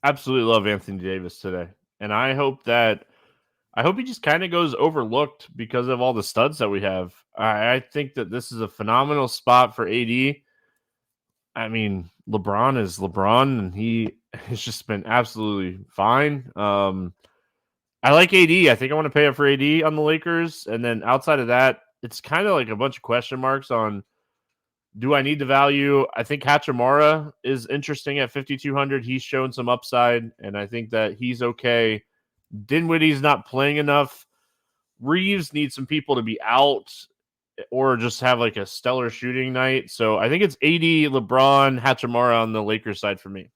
absolutely love Anthony Davis today. And I hope he just kind of goes overlooked because of all the studs that we have. I think that this is a phenomenal spot for AD. I mean, LeBron is LeBron, and he has just been absolutely fine. I like AD. I think I want to pay up for AD on the Lakers. And then outside of that, it's kind of like a bunch of question marks on, do I need the value? I think Hachimura is interesting at 5,200. He's shown some upside, and I think that he's okay. Dinwiddie's not playing enough. Reeves needs some people to be out or just have like a stellar shooting night. So I think it's AD, LeBron, Hachimura on the Lakers side for me.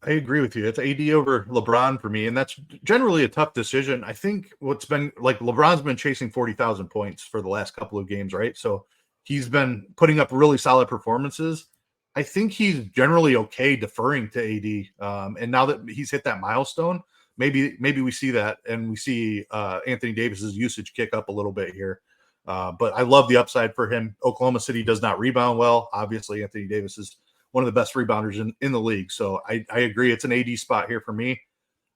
I agree with you. It's AD over LeBron for me, and that's generally a tough decision. I think what's been like LeBron's been chasing 40,000 points for the last couple of games, right? So he's been putting up really solid performances. I think he's generally okay deferring to AD. And now that he's hit that milestone, maybe we see that and we see Anthony Davis's usage kick up a little bit here. But I love the upside for him. Oklahoma City does not rebound well. Obviously, Anthony Davis is one of the best rebounders in the league. So I agree. It's an AD spot here for me.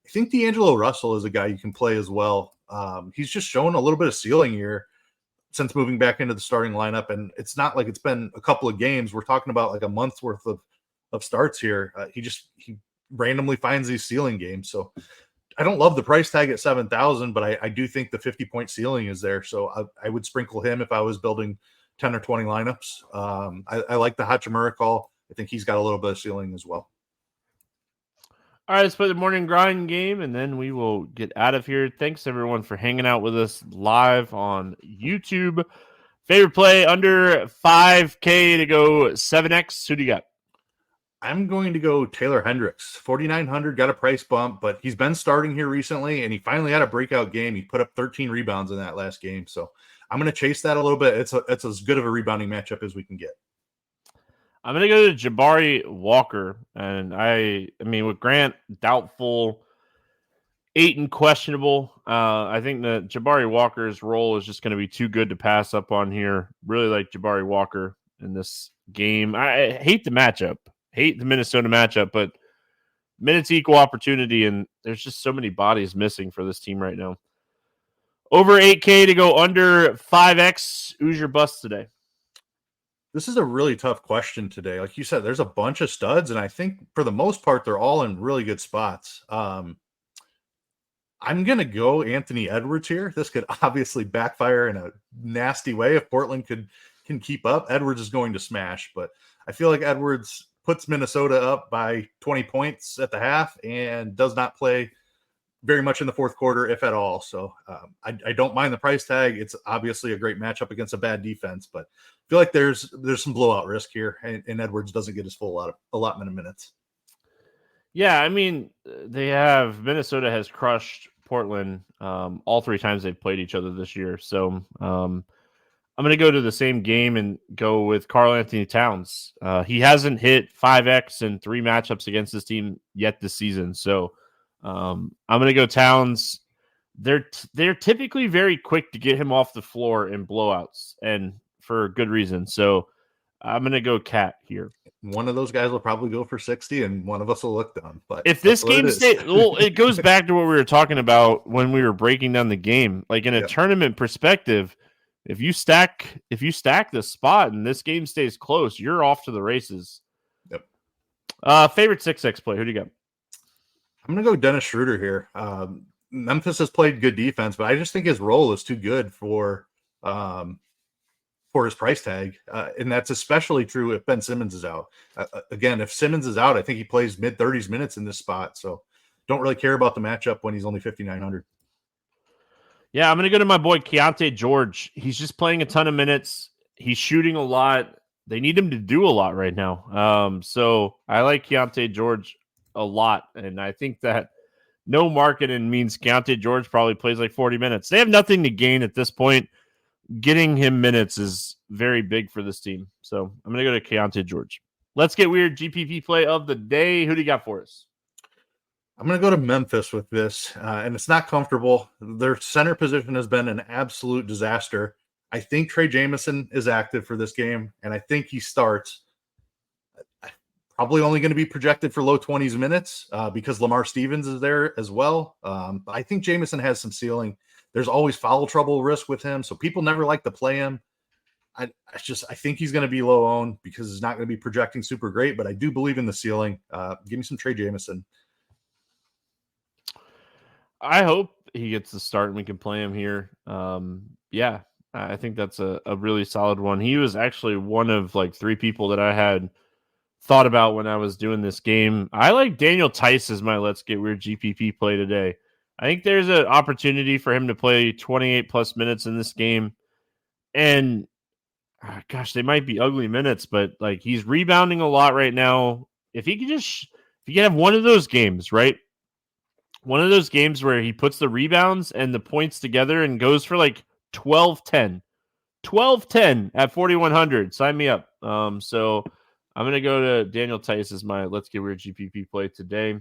I think D'Angelo Russell is a guy you can play as well. He's just shown a little bit of ceiling here since moving back into the starting lineup. And it's not like it's been a couple of games. We're talking about like a month's worth of starts here. He randomly finds these ceiling games. So I don't love the price tag at 7,000, but I do think the 50-point ceiling is there. So I would sprinkle him if I was building 10 or 20 lineups. I like the Hachimura call. I think he's got a little bit of ceiling as well.
All right, let's play the morning grind game, and then we will get out of here. Thanks, everyone, for hanging out with us live on YouTube. Favorite play under 5K to go 7X. Who do you got?
I'm going to go Taylor Hendricks. 4,900, got a price bump, but he's been starting here recently, and he finally had a breakout game. He put up 13 rebounds in that last game, so I'm going to chase that a little bit. It's as good of a rebounding matchup as we can get.
I'm going to go to Jabari Walker. And I mean, with Grant doubtful, Ayton questionable, I think that Jabari Walker's role is just going to be too good to pass up on here. Really like Jabari Walker in this game. I hate the matchup, hate the Minnesota matchup, but minutes equal opportunity, and there's just so many bodies missing for this team right now. Over 8K to go under 5X. Who's your bust today?
This is a really tough question today. Like you said, there's a bunch of studs, and I think for the most part, they're all in really good spots. I'm going to go Anthony Edwards here. This could obviously backfire in a nasty way if Portland can keep up. Edwards is going to smash, but I feel like Edwards puts Minnesota up by 20 points at the half and does not play very much in the fourth quarter, if at all. So I don't mind the price tag. It's obviously a great matchup against a bad defense, but I feel like there's some blowout risk here, and Edwards doesn't get his full allotment of minutes. Yeah,
I mean, Minnesota has crushed Portland all three times they've played each other this year. So I'm going to go to the same game and go with Karl Anthony Towns. He hasn't hit 5X in 3 matchups against this team yet this season. So I'm going to go Towns. They're typically very quick to get him off the floor in blowouts, and for good reason. So I'm going to go Cat here.
One of those guys will probably go for 60, and one of us will look dumb. But
if this game stays, well, it goes back to what we were talking about when we were breaking down the game. Like in a tournament perspective, if you stack the spot and this game stays close, you're off to the races.
Yep.
Favorite 6-6 play. Who do you got?
I'm going to go Dennis Schroeder here. Memphis has played good defense, but I just think his role is too good for his price tag. And that's especially true if Ben Simmons is out. Again, if Simmons is out, I think he plays mid-30s minutes in this spot. So don't really care about the matchup when he's only 5,900.
Yeah, I'm going to go to my boy Keontae George. He's just playing a ton of minutes. He's shooting a lot. They need him to do a lot right now. So I like Keontae George a lot. And I think that no marketing means Keontae George probably plays like 40 minutes. They have nothing to gain at this point. Getting him minutes is very big for this team. So I'm going to go to Keontae George. Let's get weird. GPP play of the day. Who do you got for us?
I'm going to go to Memphis with this, and it's not comfortable. Their center position has been an absolute disaster. I think Trey Jamison is active for this game, and I think he starts. Probably only going to be projected for low 20s minutes because Lamar Stevens is there as well. I think Jamison has some ceiling. There's always foul trouble risk with him, so people never like to play him. I think he's going to be low owned because he's not going to be projecting super great, but I do believe in the ceiling. Give me some Trey Jamison.
I hope he gets the start and we can play him here. Yeah, I think that's a really solid one. He was actually one of like 3 people that I had thought about when I was doing this game. I like Daniel Tice as my Let's Get Weird GPP play today. I think there's an opportunity for him to play 28 plus minutes in this game. And gosh, they might be ugly minutes, but like he's rebounding a lot right now. If he can have one of those games, right? One of those games where he puts the rebounds and the points together and goes for like 12-10. 12-10 at 4,100. Sign me up. So I'm going to go to Daniel Tice as my Let's Get Weird GPP play today.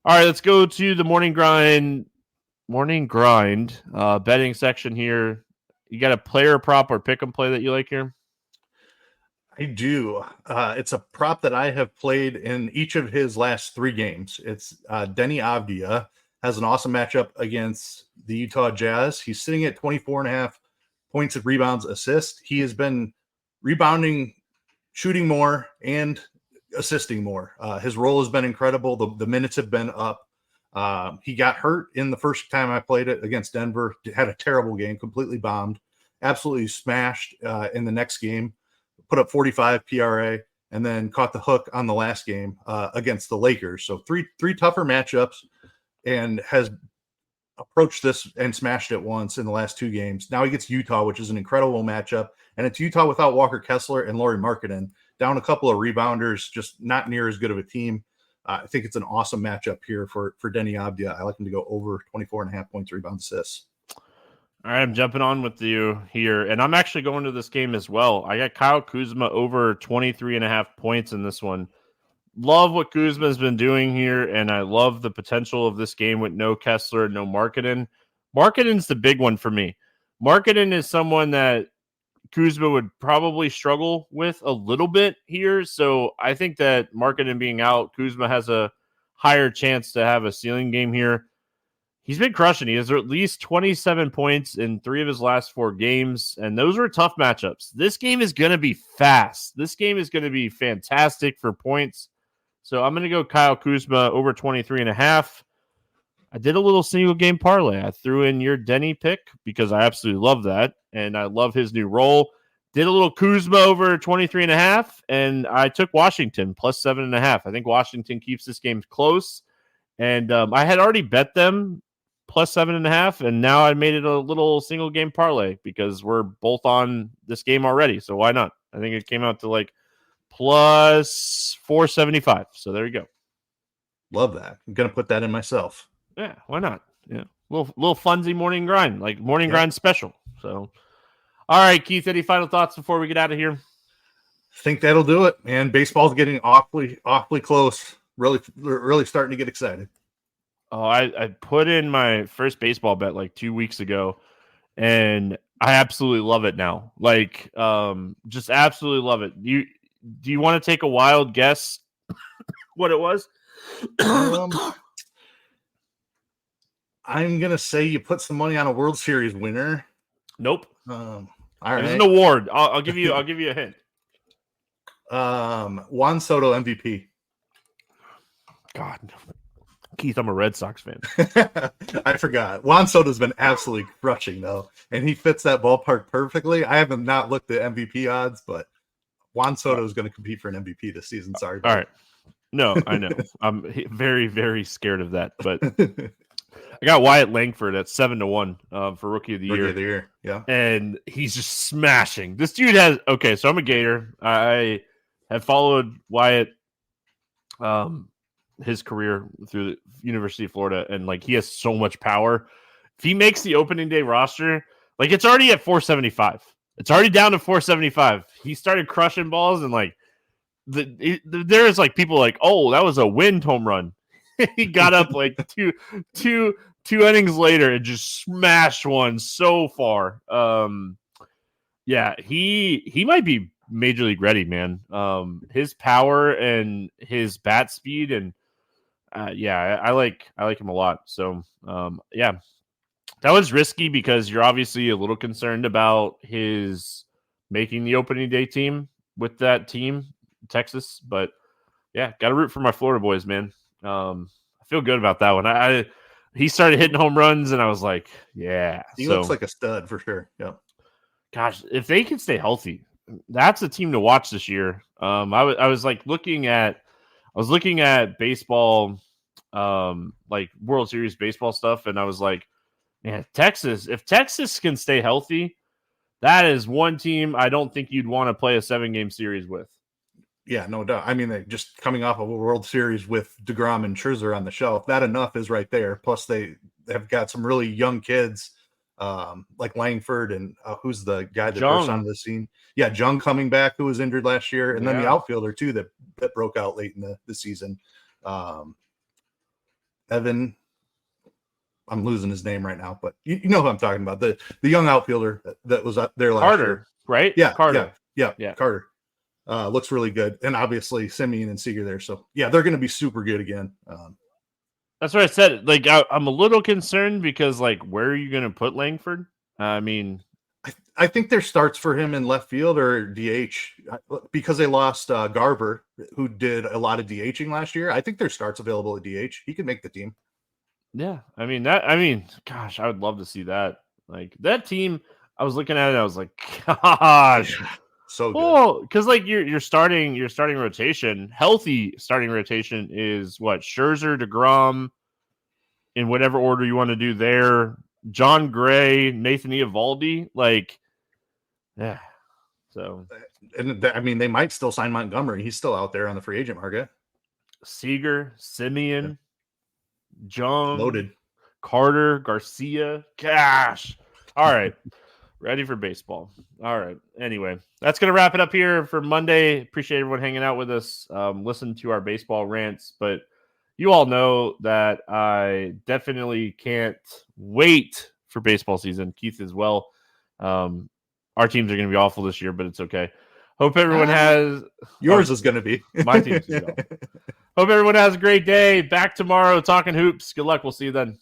All right, let's go to the morning grind betting section here. You got a player prop or pick 'em play that you like here?
I do. It's a prop that I have played in each of his last 3 games. It's Denny Avdia has an awesome matchup against the Utah Jazz. He's sitting at 24.5 points of rebounds, assists. He has been rebounding, shooting more, and assisting more. His role has been incredible. The minutes have been up. He got hurt in the first time I played it against Denver. Had a terrible game, completely bombed, absolutely smashed in the next game. Put up 45 PRA, and then caught the hook on the last game against the Lakers. So three tougher matchups, and has approached this and smashed it once in the last 2 games. Now he gets Utah, which is an incredible matchup, and it's Utah without Walker Kessler and Lauri Markkanen. Down a couple of rebounders, just not near as good of a team. I think it's an awesome matchup here for Denny Avdia. I like him to go over 24.5 points, rebounds, assists.
All right, I'm jumping on with you here, and I'm actually going to this game as well. I got Kyle Kuzma over 23.5 points in this one. Love what Kuzma has been doing here, and I love the potential of this game with no Kessler, no Markkanen. Markkanen's the big one for me. Markkanen is someone that Kuzma would probably struggle with a little bit here, so I think that Markkanen being out, Kuzma has a higher chance to have a ceiling game here. He's been crushing. He has at least 27 points in 3 of his last 4 games, and those were tough matchups. This game is going to be fast. This game is going to be fantastic for points. So I'm going to go Kyle Kuzma over 23.5. I did a little single game parlay. I threw in your Denny pick because I absolutely love that, and I love his new role. Did a little Kuzma over 23.5, and I took Washington plus 7.5. I think Washington keeps this game close, and I had already bet them plus 7.5, and now I made it a little single game parlay because we're both on this game already. So why not? I think it came out to like plus 475. So there you go.
Love that. I'm gonna put that in myself.
Yeah, why not? Yeah, little funsy morning grind, like morning grind special. So, all right, Keith, any final thoughts before we get out of here?
I think that'll do it, man. Baseball's getting awfully close. Really starting to get excited.
Oh, I put in my first baseball bet like 2 weeks ago, and I absolutely love it now. Like, just absolutely love it. Do you want to take a wild guess what it was?
I'm gonna say you put some money on a World Series winner.
Nope.
All right.
There's an award. I'll give you a hint.
Juan Soto MVP.
God, Keith, I'm a Red Sox fan.
I forgot. Juan Soto's been absolutely crushing, though, and he fits that ballpark perfectly. I haven't not looked at MVP odds, but Juan Soto is going to compete for an MVP this season. Sorry.
All right. No, I know. I'm very, very scared of that, but I got Wyatt Langford at 7-1 for Rookie of the Year.
Rookie of the Year, yeah.
And he's just smashing. This dude has – okay, so I'm a Gator. I have followed Wyatt his career through the University of Florida, and, like, he has so much power. If he makes the opening day roster, like, it's already at 475. It's already down to 475. He started crushing balls, and, like, there's, like, people like, oh, that was a wind home run. He got up, like, two innings later and just smashed one so far. Yeah, he might be major league ready, man. His power and his bat speed, and I like him a lot. So yeah, that was risky because you're obviously a little concerned about his making the opening day team with that team, Texas. But yeah, got to root for my Florida boys, man. I feel good about that one. He started hitting home runs, and I was like, yeah.
He looks like a stud for sure. Yeah.
Gosh, if they can stay healthy, that's a team to watch this year. I was like looking at baseball, like World Series baseball stuff, and I was like, man, Texas, if Texas can stay healthy, that is one team I don't think you'd want to play a 7-game series with.
Yeah, no doubt. I mean, they just coming off of a World Series with DeGrom and Scherzer on the shelf, that enough is right there. Plus, they have got some really young kids, like Langford and who's the guy that burst onto the scene? Yeah, Jung coming back, who was injured last year, and then the outfielder too that broke out late in the season. Evan, I'm losing his name right now, but you know who I'm talking about. The young outfielder that was up there last year,
right?
Yeah,
Carter.
Yeah, Carter. Looks really good. And obviously Simeon and Seager there. So yeah, they're going to be super good again.
That's what I said. Like, I'm a little concerned because, like, where are you going to put Langford? I mean,
I think there starts for him in left field or DH because they lost Garver, who did a lot of DHing last year. I think their starts available at DH. He could make the team.
Yeah. Gosh, I would love to see that. Like, that team, I was looking at it, I was like, gosh.
Yeah. So good.
Well, because like your starting rotation, healthy starting rotation is what? Scherzer, DeGrom, in whatever order you want to do there. John Gray, Nathan Eovaldi, like, yeah. So,
and I mean, they might still sign Montgomery. He's still out there on the free agent market.
Seager, Simeon, Jung,
Loaded.
Carter, Garcia. Gosh. All right. Ready for baseball. All right. Anyway, that's going to wrap it up here for Monday. Appreciate everyone hanging out with us. Listen to our baseball rants, but you all know that I definitely can't wait for baseball season. Keith as well. Our teams are going to be awful this year, but it's okay. Hope everyone has...
Yours is going to be.
My team's going to be awful. Hope everyone has a great day. Back tomorrow talking hoops. Good luck. We'll see you then.